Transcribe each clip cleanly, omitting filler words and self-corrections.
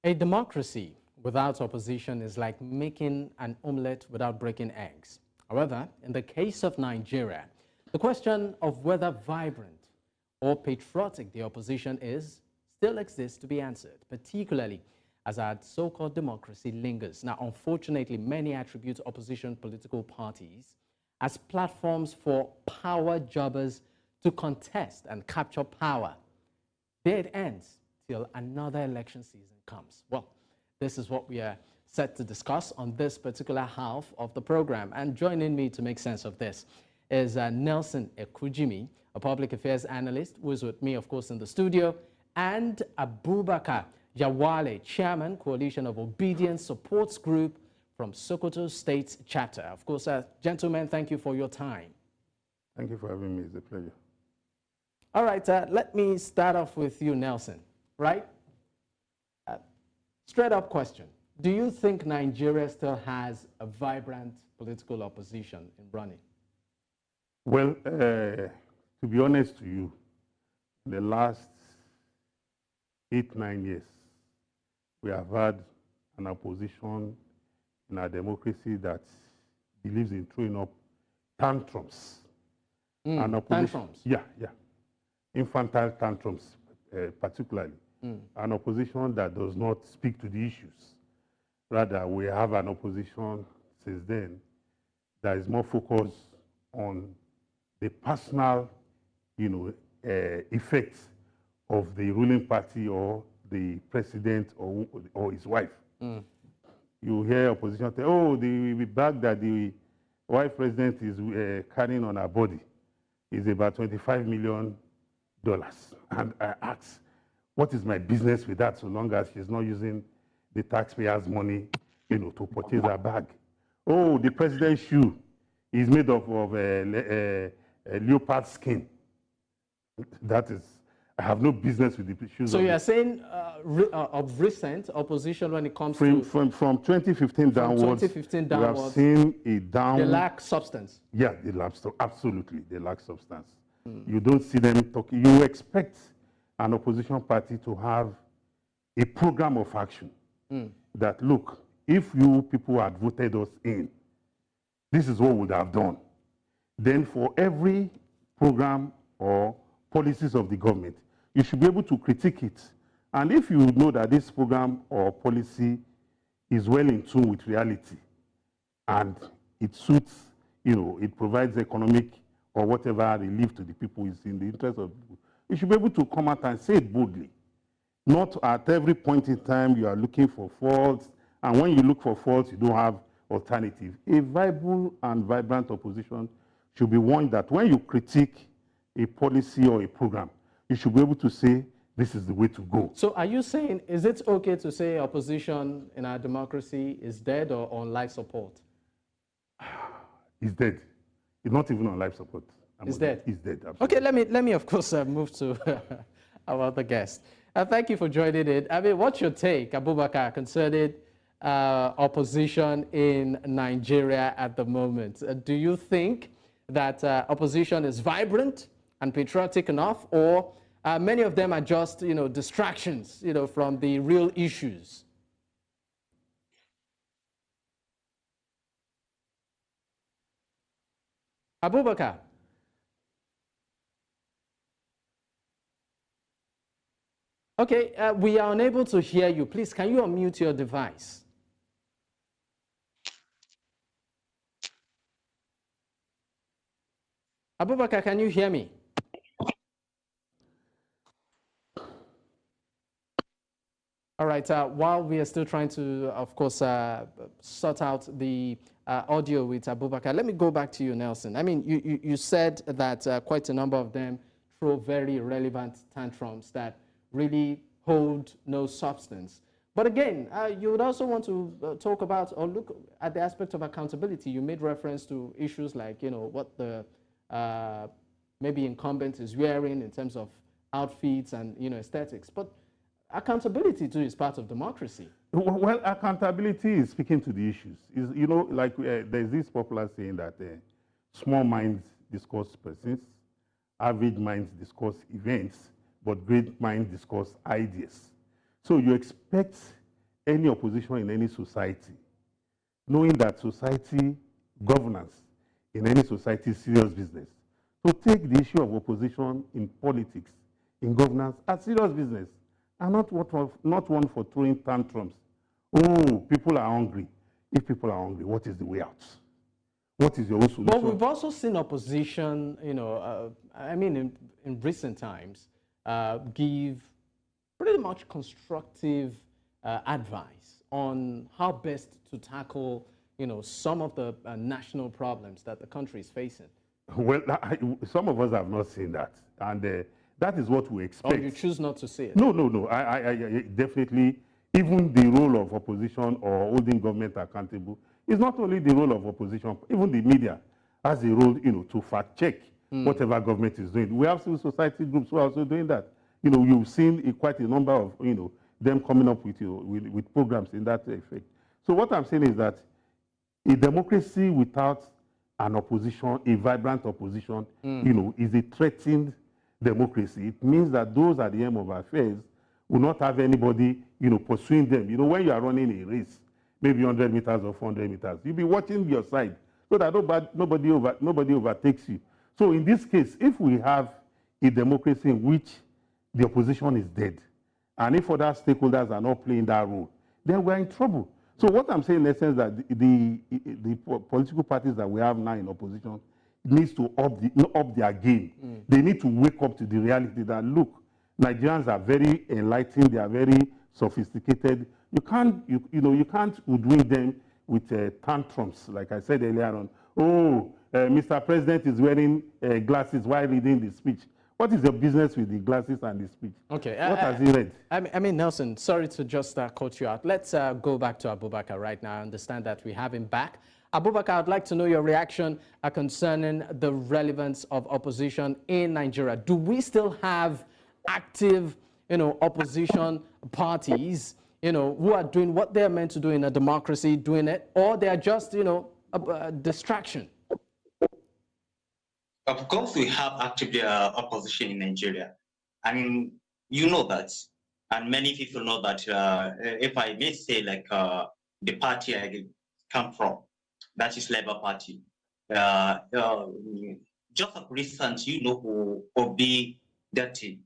A democracy without opposition is like making an omelette without breaking eggs. However, in the case of Nigeria, the question of whether vibrant or patriotic the opposition is still exists to be answered, particularly as our so-called democracy lingers. Now, unfortunately, many attribute opposition political parties as platforms for power jobbers to contest and capture power. There it ends till another election season comes. Well, this is what we are set to discuss on this particular half of the program. And joining me to make sense of this is Nelson Ekujimi, a public affairs analyst, who is with me, of course, in the studio, and Abubakar Yawale, chairman, Coalition of Obedience Supports Group from Sokoto State Chapter. Of course, gentlemen, thank you for your time. Thank you for having me. It's a pleasure. All right, let me start off with you, Nelson, right? Straight up question. Do you think Nigeria still has a vibrant political opposition in running? Well, to be honest to you, the last 8-9 years, we have had an opposition in our democracy that believes in throwing up tantrums. Tantrums? Yeah. Infantile tantrums, particularly. An opposition that does not speak to the issues. Rather, we have an opposition since then that is more focused on the personal, effects of the ruling party or the president or his wife. You hear opposition say, oh, the bag that the wife president is carrying on her body is about $25 million. And I ask, what is my business with that so long as she's not using the taxpayers' money, to purchase her bag? Oh, the president's shoe is made of leopard skin. That is, I have no business with the shoes. So you are saying of recent opposition when it comes from, to... From 2015 downwards, 2015 downwards, we have seen a down... They lack substance. Yeah, they lack, absolutely, they lack substance. You don't see them talking. You expect an opposition party to have a program of action that, look, if you people had voted us in, this is what we would have done. Then for every program or policies of the government, you should be able to critique it. And if you know that this program or policy is well in tune with reality and it suits, it provides economic or whatever relief to the people is in the interest of the people, you should be able to come out and say it boldly. Not at every point in time you are looking for faults, and when you look for faults, you don't have alternative. A viable and vibrant opposition should be one that when you critique a policy or a program, you should be able to say, this is the way to go. So are you saying, is it okay to say opposition in our democracy is dead or on life support? It's dead. It's not even on life support. It's dead? It's dead, absolutely. Okay, let me of course, move to our other guest. Thank you for joining in. I mean, what's your take, Abubakar, concerning opposition in Nigeria at the moment? Do you think that opposition is vibrant and patriotic enough, or many of them are just, distractions, from the real issues? Abubakar. Okay, we are unable to hear you. Please, can you unmute your device? Abubakar, can you hear me? All right, while we are still trying to, of course, sort out the audio with Abubakar, let me go back to you, Nelson. I mean, you said that quite a number of them throw very relevant tantrums that really hold no substance. But again, you would also want to talk about or look at the aspect of accountability. You made reference to issues like, what the maybe incumbent is wearing in terms of outfits and, aesthetics. But accountability, too, is part of democracy. Well, accountability is speaking to the issues. There's this popular saying that small minds discuss persons, average minds discuss events, but great minds discuss ideas. So you expect any opposition in any society, knowing that society governance in any society is serious business, to take the issue of opposition in politics, in governance, as serious business, and not one for throwing tantrums. Oh, people are hungry. If people are hungry, what is the way out? What is your own solution? But we've also seen opposition, I mean, in recent times, give pretty much constructive advice on how best to tackle, some of the national problems that the country is facing. Well, some of us have not seen that, and that is what we expect. Or you choose not to see it? No. I definitely, even the role of opposition or holding government accountable is not only the role of opposition, even the media has a role, to fact check whatever government is doing. We have civil society groups who are also doing that. You've seen quite a number of, them coming up with programs in that effect. So what I'm saying is that a democracy without an opposition, a vibrant opposition, is a threatened democracy. It means that those at the end of affairs will not have anybody, pursuing them. When you are running a race, maybe 100 meters or 400 meters, you'll be watching your side so that nobody overtakes you. So in this case, if we have a democracy in which the opposition is dead, and if other stakeholders are not playing that role, then we're in trouble. So what I'm saying in essence that the political parties that we have now in opposition needs to up their game. They need to wake up to the reality that, look, Nigerians are very enlightened, they are very sophisticated. You can't hoodwink them with tantrums, like I said earlier on. Oh, Mr. President is wearing glasses while reading the speech. What is your business with the glasses and the speech? Okay. What has he read? I mean, Nelson, sorry to just cut you out. Let's go back to Abubakar right now. I understand that we have him back. Abubakar, I'd like to know your reaction concerning the relevance of opposition in Nigeria. Do we still have active, opposition parties, who are doing what they're meant to do in a democracy, doing it, or they are just, a distraction? Of course, we have active opposition in Nigeria. I mean, you know that, and many people know that. If I may say, like the party I come from, that is Labour Party. Just of recent, who Obi Dati,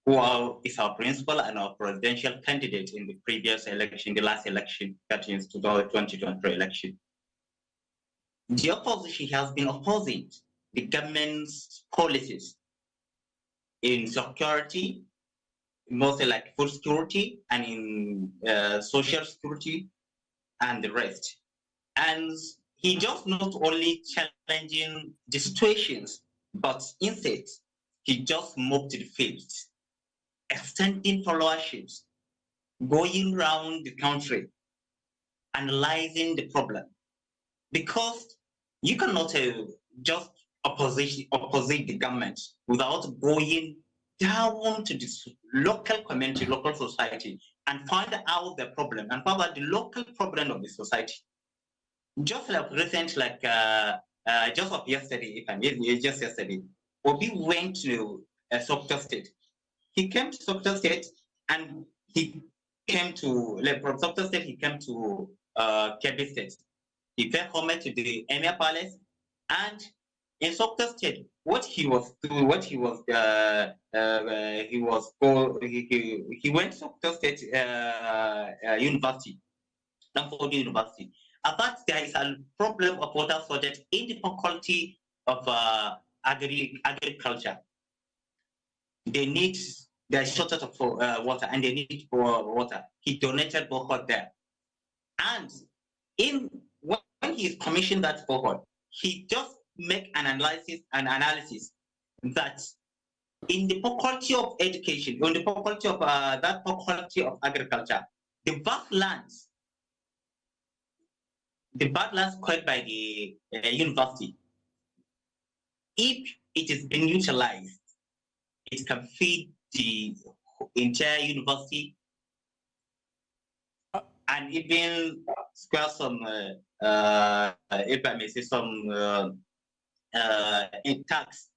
who is our principal and our presidential candidate in the previous election, the last election, that is 2023 election. The opposition has been opposing the government's policies in security, mostly like food security and in social security and the rest. And he just not only challenging the situations, but instead, he just moved to the field, extending followerships, going around the country, analyzing the problem. Because you cannot just opposite the government without going down to the local community, local society, and find out the problem and find out the local problem of the society. Just like recent, like just of yesterday, just yesterday, Obi went to Sokoto State. He came to Sokoto State and he came to, like from Sokoto State, he came to Kebbi State. He paid homage to the Emir Palace, and in Sokoto State, he went to Sokoto State University, Stanford University. About there is a problem of water shortage in the faculty of agriculture. There's shortage of water, and they need water. He donated borehole there, and when he commissioned that borehole, he just make an analysis that in the faculty of education, in the faculty of that faculty of agriculture, the vast lands acquired by the university, if it is being utilized, it can feed the entire university and even square some, if I may say, some in tax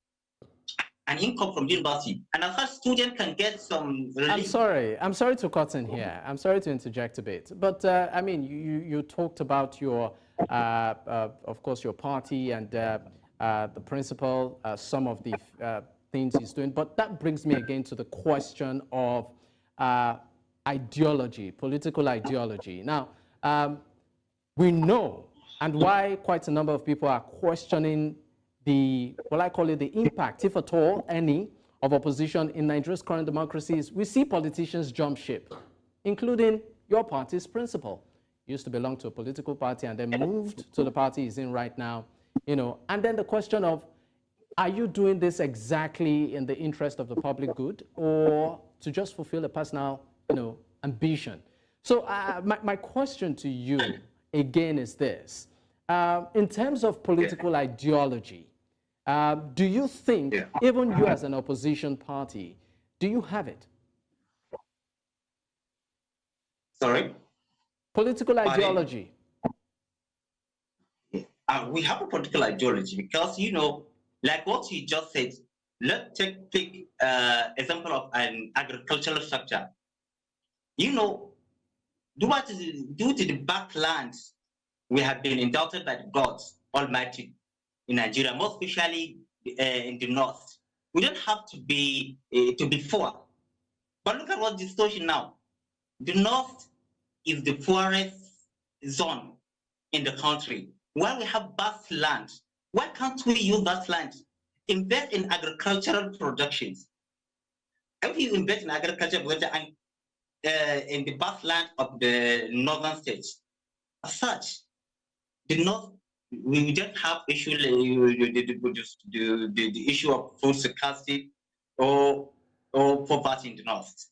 an income from the university, and as such, student can get some relief. I'm sorry to cut in here. I'm sorry to interject a bit, but I mean, you talked about your, of course, your party and the principal, some of the things he's doing, but that brings me again to the question of ideology, political ideology. Now, we know, and why quite a number of people are questioning the, well, I call it the impact, if at all, any, of opposition in Nigeria's current democracy is we see politicians jump ship, including your party's principal. Used to belong to a political party and then moved to the party he's in right now, you know. And then the question of, are you doing this exactly in the interest of the public good or to just fulfill a personal, you know, ambition? So my question to you again is this. In terms of political ideology, do you think, even you as an opposition party, do you have it? Sorry? Political ideology. We have a political ideology because, you know, like what you just said, let's take example of an agricultural structure. You know, due to the backlands we have been endowed by God Almighty in Nigeria, more especially in the north. We don't have to be poor. But look at what the situation now. The north is the poorest zone in the country. While we have vast land, why can't we use that land? Invest in agricultural productions. If you invest in agricultural production and in the vast land of the northern states, as such, the north, we don't have issue the issue of food scarcity or poverty in the north.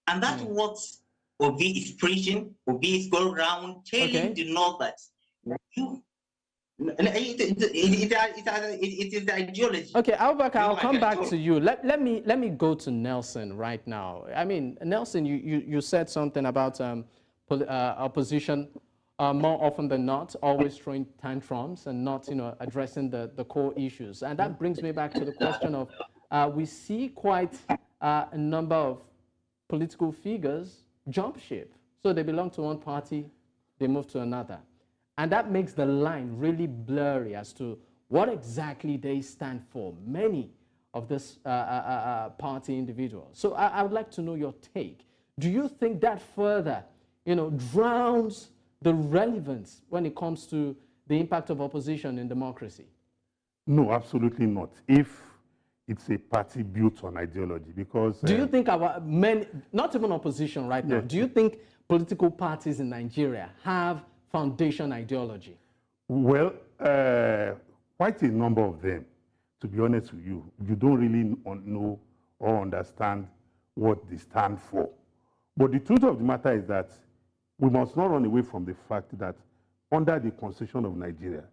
And that's what Obi is preaching. Obi is going around telling the north that it is the ideology. Okay, Abubakar, I'll come back to you. Let me go to Nelson right now. I mean, Nelson, you said something about opposition more often than not always throwing tantrums and not, you know, addressing the core issues. And that brings me back to the question of we see quite a number of political figures jump ship. So they belong to one party, they move to another. And that makes the line really blurry as to what exactly they stand for, many of this party individuals. So I would like to know your take. Do you think that further, you know, drowns the relevance when it comes to the impact of opposition in democracy? No, absolutely not. If it's a party built on ideology, because... Do you think our many, not even opposition right now, do you think political parties in Nigeria have foundation ideology? Well, quite a number of them, to be honest with you. You don't really know or understand what they stand for. But the truth of the matter is that we must not run away from the fact that under the Constitution of Nigeria,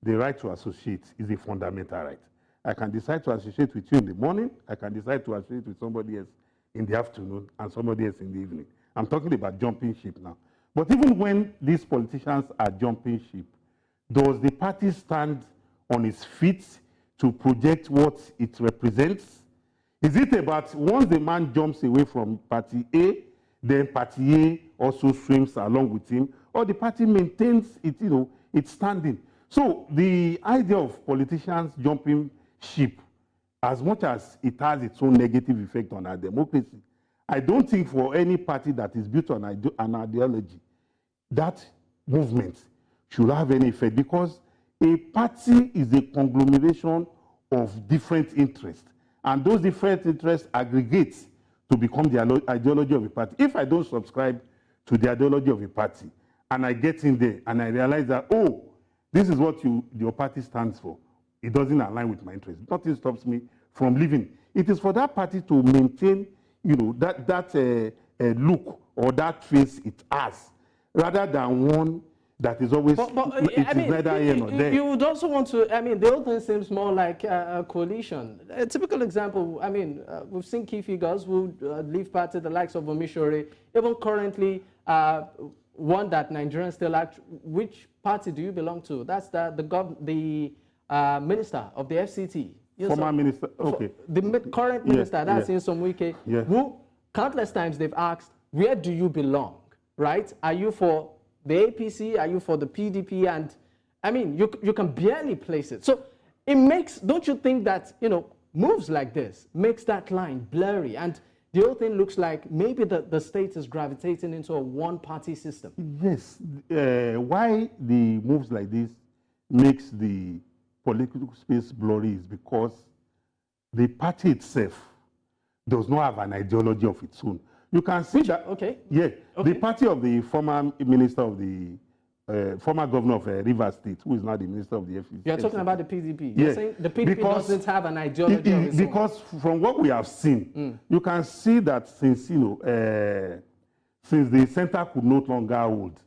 the right to associate is a fundamental right. I can decide to associate with you in the morning, I can decide to associate with somebody else in the afternoon and somebody else in the evening. I'm talking about jumping ship now. But even when these politicians are jumping ship, does the party stand on its feet to project what it represents? Is it about once the man jumps away from party A, then party A also swims along with him, or the party maintains it, you know, its standing? So the idea of politicians jumping ship, as much as it has its own negative effect on our democracy, I don't think for any party that is built on an ideology, that movement should have any effect, because a party is a conglomeration of different interests, and those different interests aggregate to become the ideology of a party. If I don't subscribe to the ideology of a party, and I get in there and I realize that, oh, this is what your party stands for, it doesn't align with my interests, nothing stops me from leaving. It is for that party to maintain, you know, that look or that face it has, rather than one that is always, neither here nor there. You would also want to, I mean, the whole thing seems more like a coalition. A typical example, I mean, we've seen key figures who leave party, the likes of Omishore, even currently, one that Nigerians still act. Which party do you belong to? That's the minister of the FCT, Yes, Former sir. minister, okay. The current minister, that's yeah. Nyesom Wike, Yeah. who countless times they've asked, where do you belong, right? Are you for the APC? Are you for the PDP? And I mean, you can barely place it. So it makes, don't you think that, moves like this makes that line blurry, and the whole thing looks like maybe the state is gravitating into a one-party system? Yes. Why the moves like this makes the political space blurry is because the party itself does not have an ideology of its own. You can see that. Okay. Yeah. Okay. The party of the former minister of the former governor of Rivers State, who is now the minister of the FCC. You're talking about the PDP. Yeah. You're saying the PDP doesn't have an ideology of its own. Because from what we have seen, you can see that since since the center could no longer hold,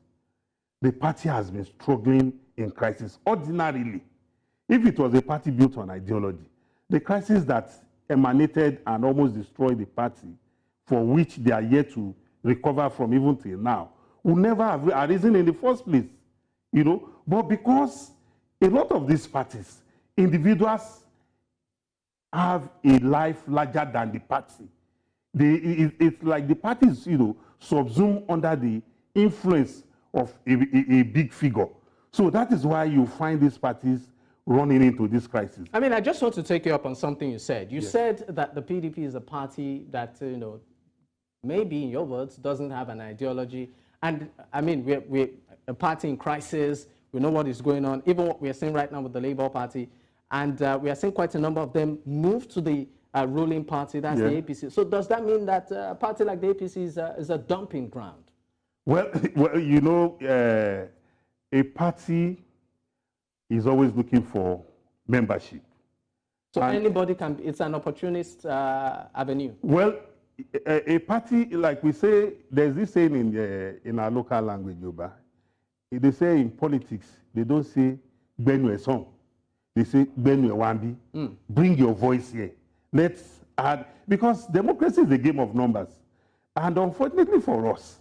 the party has been struggling in crisis. Ordinarily, if it was a party built on ideology, the crisis that emanated and almost destroyed the party, for which they are yet to recover from even till now, would never have arisen in the first place. But because a lot of these parties, individuals have a life larger than the party. It's like the party is, subsumed under the influence of a big figure. So that is why you find these parties running into this crisis. I mean, I just want to take you up on something you said. You said that the PDP is a party that, maybe in your words, doesn't have an ideology. And I mean, we're a party in crisis. We know what is going on, even what we are seeing right now with the Labour Party. And we are seeing quite a number of them move to the ruling party, that's the APC. So does that mean that a party like the APC is a dumping ground? Well, a party is always looking for membership. So anybody can, it's an opportunist avenue? Well, a party, like we say, there's this saying in our local language, Yoruba. They say in politics, they don't say, Benue song. They say, Benue wambi. Bring your voice here. Let's add, because democracy is a game of numbers. And unfortunately for us,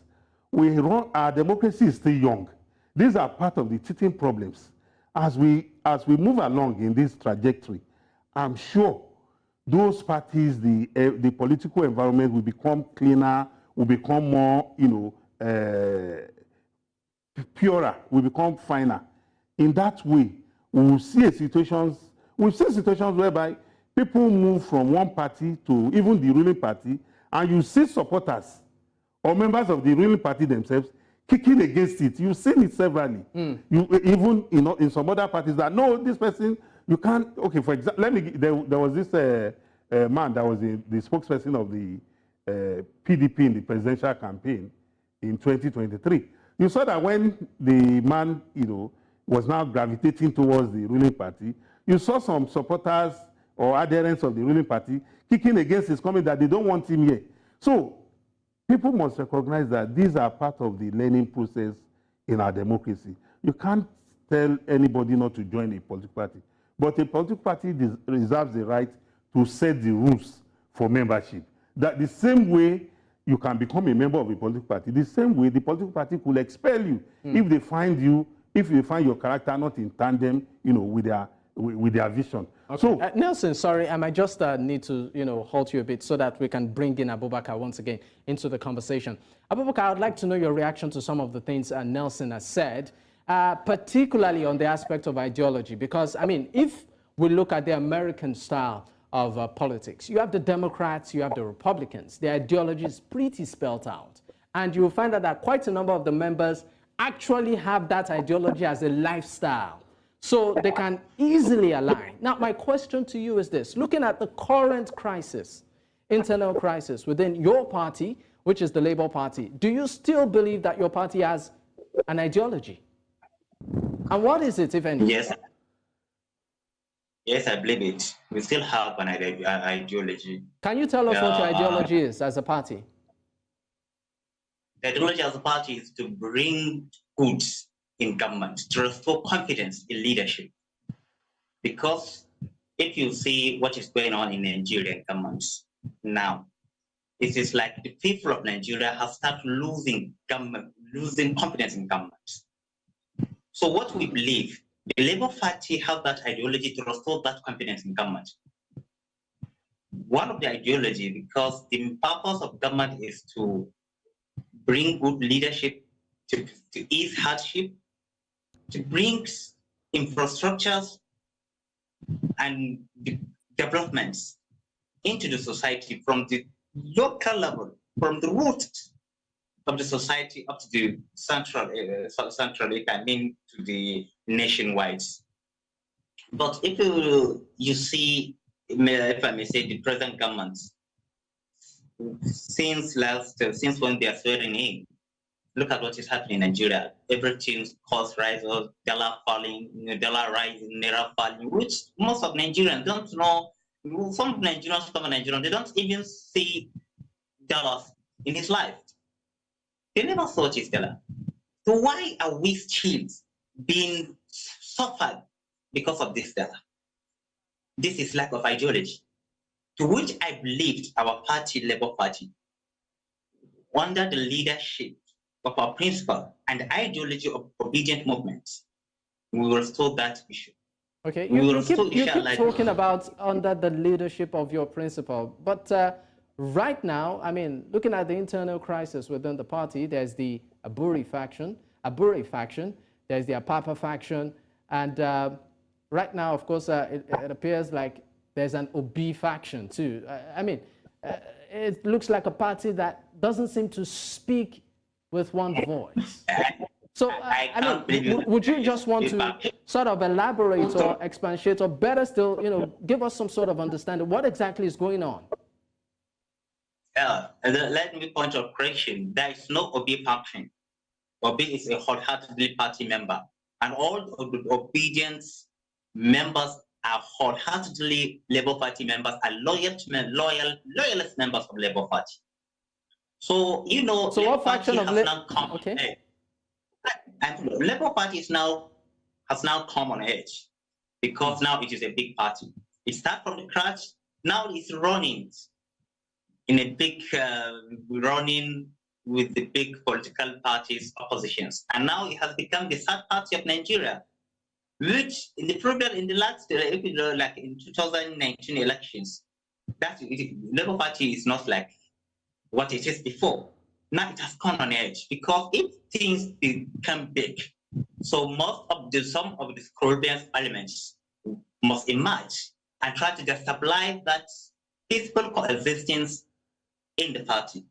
our democracy is still young. These are part of the teething problems. As we move along in this trajectory, I'm sure those parties, the political environment will become cleaner, will become more, purer, will become finer. In that way, we've seen situations whereby people move from one party to even the ruling party, and you see supporters or members of the ruling party themselves kicking against it. You've seen it severally. You even in some other parties that no, this person you can't. Okay, for example, there was this man that was the spokesperson of the PDP in the presidential campaign in 2023. You saw that when the man, was now gravitating towards the ruling party, you saw some supporters or adherents of the ruling party kicking against his comment that they don't want him here. So people must recognize that these are part of the learning process in our democracy. You can't tell anybody not to join a political party, but a political party reserves the right to set the rules for membership. That the same way you can become a member of a political party, the same way the political party could expel you if they find your character not in tandem, with their vision. Okay. So, Nelson, sorry, I might just need to, halt you a bit so that we can bring in Abubakar once again into the conversation. Abubakar, I'd like to know your reaction to some of the things Nelson has said, particularly on the aspect of ideology, because, I mean, if we look at the American style of politics, you have the Democrats, you have the Republicans. The ideology is pretty spelled out. And you will find that quite a number of the members actually have that ideology as a lifestyle. So they can easily align. Now, my question to you is this. Looking at the current crisis, internal crisis within your party, which is the Labour Party, do you still believe that your party has an ideology? And what is it, if any? Yes. Yes, I believe it. We still have an ideology. Can you tell us what your ideology is as a party? The ideology as a party is to bring goods in government, to restore confidence in leadership. Because if you see what is going on in Nigerian governments now, it is like the people of Nigeria have started losing confidence in government. So what we believe, the Labour Party have that ideology to restore that confidence in government. one of the ideology, because the purpose of government is to bring good leadership, to ease hardship, to bring infrastructures and developments into the society from the local level, from the roots of the society up to the central, I mean, to the nationwide. But if you see, if I may say, the present government, since when they are swearing in, look at what is happening in Nigeria. Everything's cost rises, dollar falling, dollar rising, naira falling, which most of Nigerians don't know. Some Nigerians, some Nigerians, they don't even see dollars in his life. They never saw his dollar. So why are we still being suffered because of this dollar? This is lack of ideology, to which I believed our party, Labour Party, under the leadership of our principle and ideology of obedient movements, we will restore that issue. Okay, you keep talking about under the leadership of your principle, but right now, I mean, looking at the internal crisis within the party, there's the Aburi faction, there's the Apapa faction, and right now, of course, it appears like there's an Obi faction too. I mean, it looks like a party that doesn't seem to speak with one voice. So, I mean, would you just want to sort of elaborate or expatiate, or better still, give us some sort of understanding what exactly is going on? Let me point of correction. There is no Obi faction. Obi is a wholeheartedly party member, and all of the obedience members are wholeheartedly Labour Party members, and loyalist members of Labour Party. So So what faction of Labour Party has now come on edge, because now it is a big party. It started from the scratch. Now it's running in a big running with the big political parties oppositions, and now it has become the third party of Nigeria, which in the last like in 2019 elections, Labour Party is not like what it is before. Now it has come on edge, because if things become big, so some of the Caribbean elements must emerge and try to destabilize that peaceful coexistence in the party.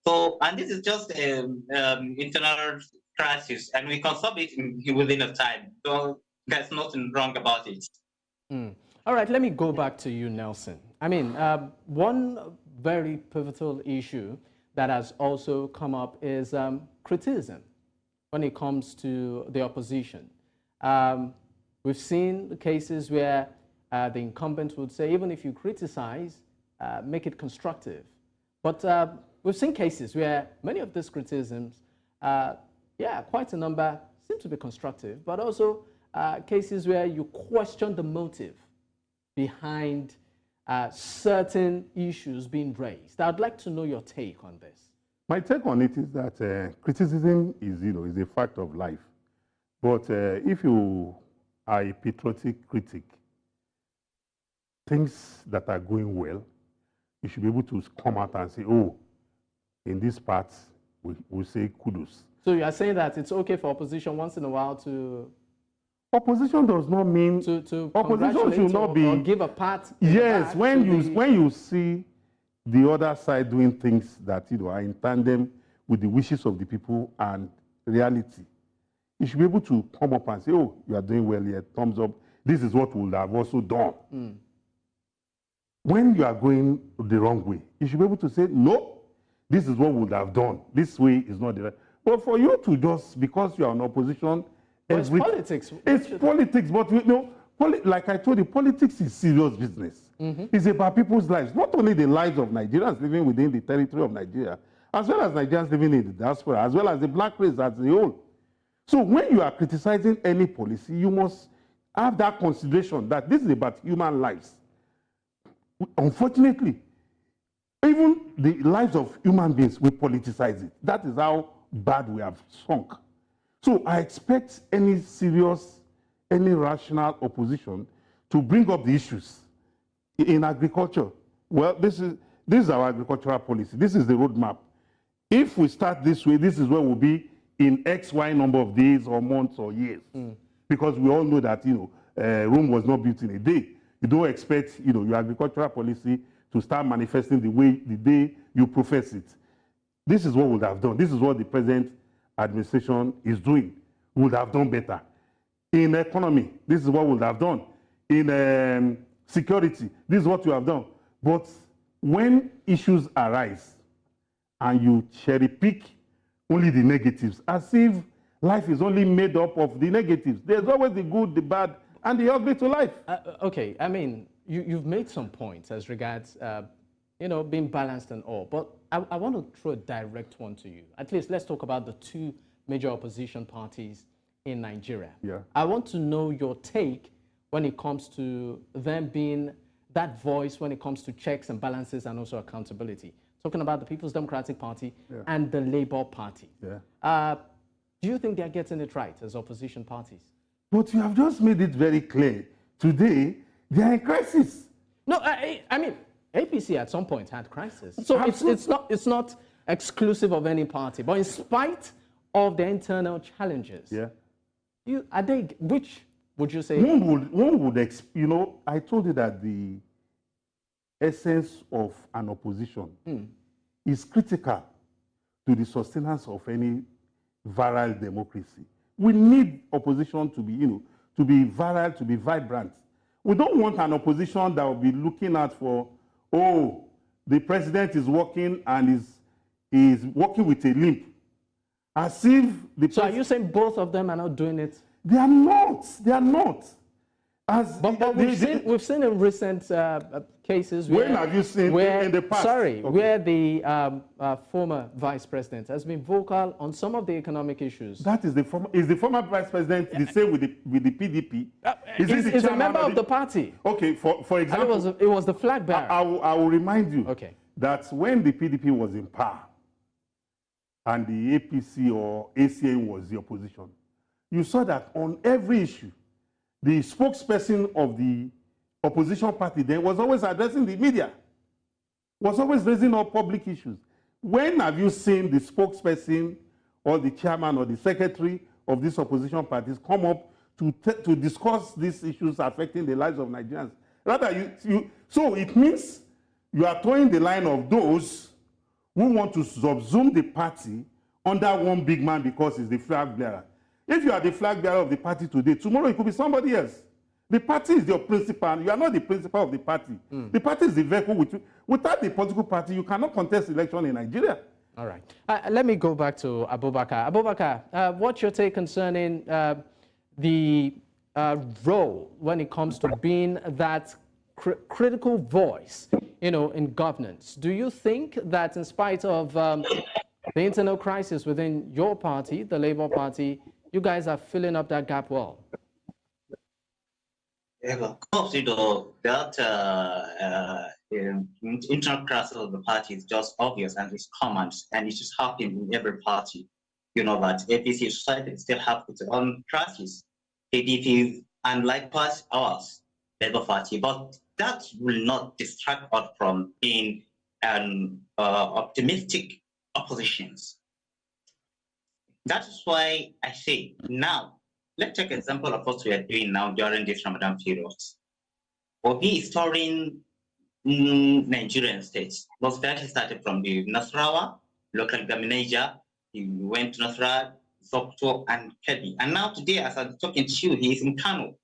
So, and this is just internal crisis, and we can solve it within a time. So there's nothing wrong about it. All right, let me go back to you, Nelson. I mean, one very pivotal issue that has also come up is criticism when it comes to the opposition. We've seen cases where the incumbent would say, even if you criticize, make it constructive. But we've seen cases where many of these criticisms, quite a number, seem to be constructive, but also cases where you question the motive behind certain issues being raised. I'd like to know your take on this. My take on it is that criticism is a fact of life. But if you are a patriotic critic, things that are going well, you should be able to come out and say, oh, in this part, we say kudos. So you are saying that it's okay for opposition once in a while to... Opposition does not mean... To opposition should not be... Or give a pat. Yes, when you see the other side doing things that are in tandem with the wishes of the people and reality, you should be able to come up and say, oh, you are doing well here, thumbs up. This is what we would have also done. When you are going the wrong way, you should be able to say, no, this is what we would have done. This way is not the right. But for you to just, because you are in opposition, it's politics. It's politics, but like I told you, politics is serious business. It's about people's lives, not only the lives of Nigerians living within the territory of Nigeria, as well as Nigerians living in the diaspora, as well as the black race as a whole. So when you are criticizing any policy, you must have that consideration that this is about human lives. Unfortunately, even the lives of human beings, we politicize it. That is how bad we have sunk. So I expect any serious, any rational opposition to bring up the issues in agriculture. Well, this is our agricultural policy. This is the roadmap. If we start this way, this is where we'll be in X, Y number of days or months or years. Because we all know that, Rome was not built in a day. You don't expect, your agricultural policy to start manifesting the day you profess it. This is what we would have done. This is what the present administration is doing. We would have done better. In economy, this is what we would have done. In security, this is what you have done. But when issues arise and you cherry pick only the negatives, as if life is only made up of the negatives. There's always the good, the bad, and the ugly to life. Okay, I mean, you've made some points as regards, being balanced and all, but I want to throw a direct one to you. At least let's talk about the two major opposition parties in Nigeria. Yeah. I want to know your take when it comes to them being that voice when it comes to checks and balances and also accountability. Talking about the People's Democratic Party and the Labour Party. Yeah. Do you think they're getting it right as opposition parties? But you have just made it very clear. Today, they are in crisis. No, I mean, APC at some point had crisis. So it's not exclusive of any party. But in spite of the internal challenges, which would you say? One would I told you that the essence of an opposition is critical to the sustenance of any viral democracy. We need opposition to be, to be viral, to be vibrant. We don't want an opposition that will be looking out for, oh, the president is working and is working with a limp. As if So are you saying both of them are not doing it? They are not. They are not. But we've seen in recent cases where... When have you seen in the past? Sorry, where the former vice president has been vocal on some of the economic issues. That is the former vice president the same with the PDP? He's a member of the party. Okay, for example... It was the flag bearer. I will remind you that when the PDP was in power and the APC or ACN was the opposition, you saw that on every issue, the spokesperson of the opposition party then was always addressing the media, was always raising up public issues. When have you seen the spokesperson or the chairman or the secretary of these opposition parties come up to discuss these issues affecting the lives of Nigerians? Rather, so it means you are towing the line of those who want to subsume the party under one big man because he's the flag bearer. If you are the flag bearer of the party today, tomorrow it could be somebody else. The party is your principal. You are not the principal of the party. The party is the vehicle with you. Without the political party, you cannot contest election in Nigeria. All right. Let me go back to Abubakar. Abubakar, what's your take concerning the role when it comes to being that critical voice, in governance? Do you think that in spite of the internal crisis within your party, the Labour Party, you guys are filling up that gap well? Yeah, of course, that internal crisis of the party is just obvious and it's common, and it is happening in every party. You know that APC society still have its own crisis. ADP, and likewise ours, Labour Party, but that will not distract us from being an optimistic oppositions. That is why I say now, let's take an example of what we are doing now during this Ramadan period. Obi is touring Nigerian states. Was that he started from the Nasrawa, local Gaminaja, he went to Nasra, Zokto, and Kebbi. And now today, as I'm talking to you, he is in Kano.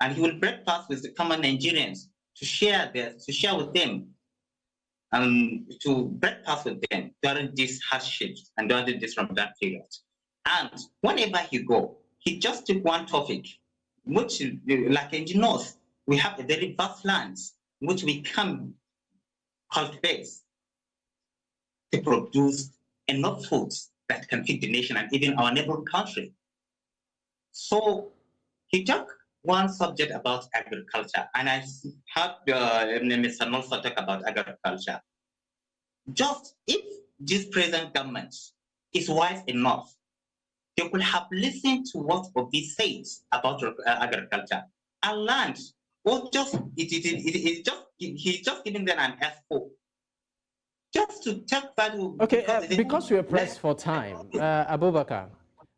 And he will break paths with the common Nigerians to share with them, to break paths with them during these hardships and during this Ramadan period. And whenever he go, he just took one topic, which, like in the north, we have a very vast lands which we can cultivate to produce enough foods that can feed the nation and even our neighboring country. So he took one subject about agriculture, and I heard Mr. Nolfa talk about agriculture. Just if this present government is wise enough, they could have listened to what Obi says about agriculture and learned Or just he's just giving them an F4. Just to take value. Okay, because we are pressed for time, Abubakar,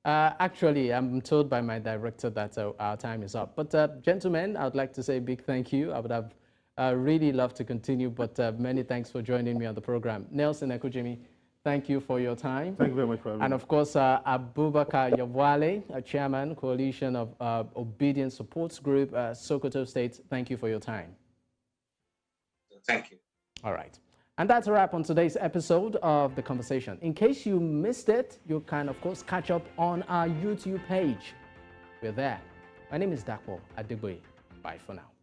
actually, I'm told by my director that our time is up. But gentlemen, I would like to say a big thank you. I would have really loved to continue, but many thanks for joining me on the program. Nelson Ekujimi, thank you for your time. Thank you very much for having me. And of course, Abubakar Yawale, Chairman, Coalition of Obedience Supports Group, Sokoto State, thank you for your time. Thank you. All right. And that's a wrap on today's episode of The Conversation. In case you missed it, you can, of course, catch up on our YouTube page. We're there. My name is Dakpo Adegboye. Bye for now.